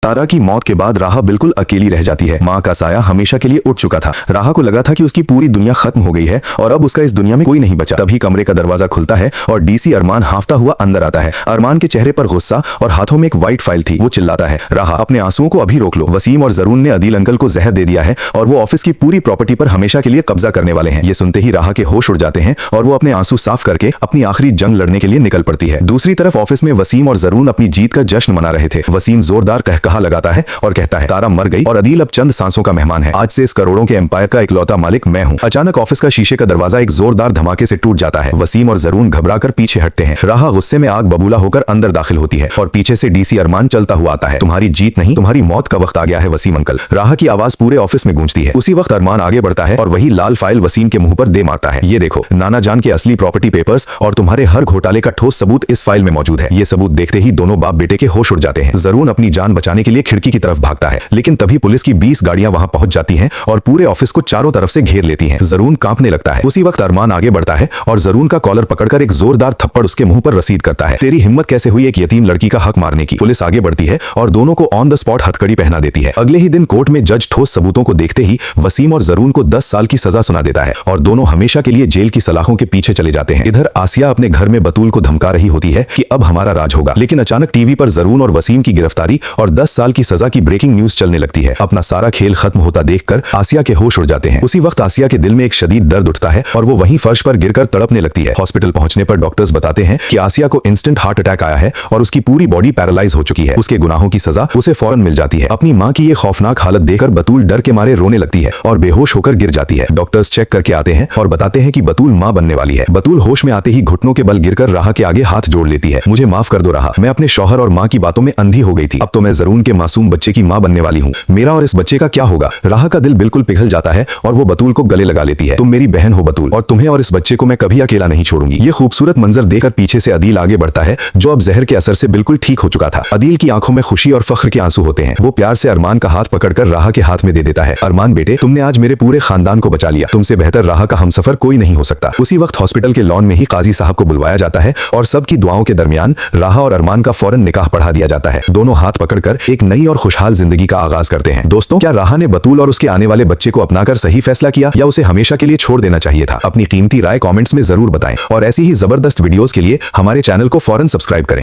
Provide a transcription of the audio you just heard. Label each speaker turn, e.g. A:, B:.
A: सारा की मौत के बाद राहा बिल्कुल अकेली रह जाती है। माँ का साया हमेशा के लिए उठ चुका था। राहा को लगा था कि उसकी पूरी दुनिया खत्म हो गई है और अब उसका इस दुनिया में कोई नहीं बचा। तभी कमरे का दरवाजा खुलता है और डीसी अरमान हांफता हुआ अंदर आता है। अरमान के चेहरे पर गुस्सा और हाथों में एक व्हाइट फाइल थी। वो चिल्लाता है, राहा अपने आंसुओं को अभी रोक लो। वसीम और जरून ने अदील अंकल को जहर दे दिया है और वो ऑफिस की पूरी प्रॉपर्टी पर हमेशा के लिए कब्जा करने वाले हैं। ये सुनते ही राहा के होश उड़ जाते हैं और वो अपने आंसू साफ करके अपनी आखिरी जंग लड़ने के लिए निकल पड़ती है। दूसरी तरफ ऑफिस में वसीम और जरून अपनी जीत का जश्न मना रहे थे। वसीम जोरदार कहकहा लगाता है और कहता है, तारा मर गई और अदील अब चंद सांसों का मेहमान है। आज से इस करोड़ों के एम्पायर का इकलौता मालिक मैं हूं। अचानक ऑफिस का शीशे का दरवाजा एक जोरदार धमाके से टूट जाता है। वसीम और जरून घबराकर पीछे हटते हैं। राहा गुस्से में आग बबूला होकर अंदर दाखिल होती है और पीछे से डीसी अरमान चलता हुआ आता है। तुम्हारी जीत नहीं, तुम्हारी मौत का वक्त आ गया है वसीम अंकल। राहा की आवाज पूरे ऑफिस में गूंजती है। उसी वक्त अरमान आगे बढ़ता है और वही लाल फाइल वसीम के मुंह पर दे मारता है। ये देखो, नाना जान के असली प्रॉपर्टी पेपर्स और तुम्हारे हर घोटाले का ठोस सबूत इस फाइल में मौजूद है। ये सबूत देखते ही दोनों बाप बेटे के होश उड़ जाते हैं। जरून अपनी जान बचाने के लिए खिड़की की तरफ भागता है, लेकिन तभी पुलिस की 20 गाड़ियां वहां पहुंच जाती हैं और पूरे ऑफिस को चारों तरफ से घेर लेती हैं। जरून कांपने लगता है। उसी वक्त अरमान आगे बढ़ता है और जरून का कॉलर पकड़कर एक जोरदार थप्पड़ उसके मुंह पर रसीद करता है। तेरी हिम्मत कैसे हुई एक यतीम लड़की का हक मारने की। पुलिस आगे बढ़ती है और दोनों को ऑन द स्पॉट हथकड़ी पहना देती है। अगले ही दिन कोर्ट में जज ठोस सबूतों को देखते ही वसीम और जरून को 10 साल की सजा सुना देता है और दोनों हमेशा के लिए जेल की सलाखों के पीछे चले जाते हैं। इधर आसिया अपने घर में बतूल को धमका रही होती है कि अब हमारा राज होगा, लेकिन अचानक टीवी पर जरून और वसीम की गिरफ्तारी और 10 साल की सजा की ब्रेकिंग न्यूज चलने लगती है। अपना सारा खेल खत्म होता देखकर आसिया के होश उड़ जाते हैं। उसी वक्त आसिया के दिल में एक शदीद दर्द उठता है और वो वहीं फर्श पर गिरकर तड़पने लगती है। हॉस्पिटल पहुंचने पर डॉक्टर्स बताते हैं कि आसिया को इंस्टेंट हार्ट अटैक आया है और उसकी पूरी बॉडी पैरालाइज हो चुकी है। उसके गुनाहों की सजा उसे फौरन मिल जाती है। अपनी मां की ये खौफनाक हालत देखकर बतूल डर के मारे रोने लगती है और बेहोश होकर गिर जाती है। डॉक्टर्स चेक करके आते हैं और बताते हैं कि बतूल मां बनने वाली है। बतूल होश में आते ही घुटनों के बल गिरकर राहा के आगे हाथ जोड़ लेती है। मुझे माफ कर दो राहा, मैं अपने शौहर और मां की बातों में अंधी हो गई थी। अब तो मैं जरून के मासूम बच्चे की मां बनने वाली हूँ। मेरा और इस बच्चे का क्या होगा। राहा का दिल बिल्कुल पिघल जाता है और वो बतूल को गले लगा लेती है। तुम मेरी बहन हो बतूल, और तुम्हें और इस बच्चे को मैं कभी अकेला नहीं छोड़ूंगी। ये खूबसूरत मंजर देखकर पीछे से अदील आगे बढ़ता है, जो अब जहर के असर से बिल्कुल ठीक हो चुका था। अदील की आंखों में खुशी और फख्र के आंसू होते हैं। वो प्यार से अरमान का हाथ पकड़कर राहा के हाथ में दे देता है। अरमान बेटे, तुमने आज मेरे पूरे खानदान को बचा लिया। तुमसे बेहतर राहा का हमसफर कोई नहीं हो सकता। उसी वक्त हॉस्पिटल के लॉन में ही काजी साहब को बुलवाया जाता है और सबकी दुआओं के दरमियान राहा और अरमान का फौरन निकाह पढ़ा दिया जाता है। दोनों हाथ पकड़कर एक नई और खुशहाल जिंदगी का आगाज करते हैं। दोस्तों, क्या राहा ने बतूल और उसके आने वाले बच्चे को अपनाकर सही फैसला किया या उसे हमेशा के लिए छोड़ देना चाहिए था? अपनी कीमती राय कमेंट्स में जरूर बताएं और ऐसी ही जबरदस्त वीडियोस के लिए हमारे चैनल को फौरन सब्सक्राइब करें।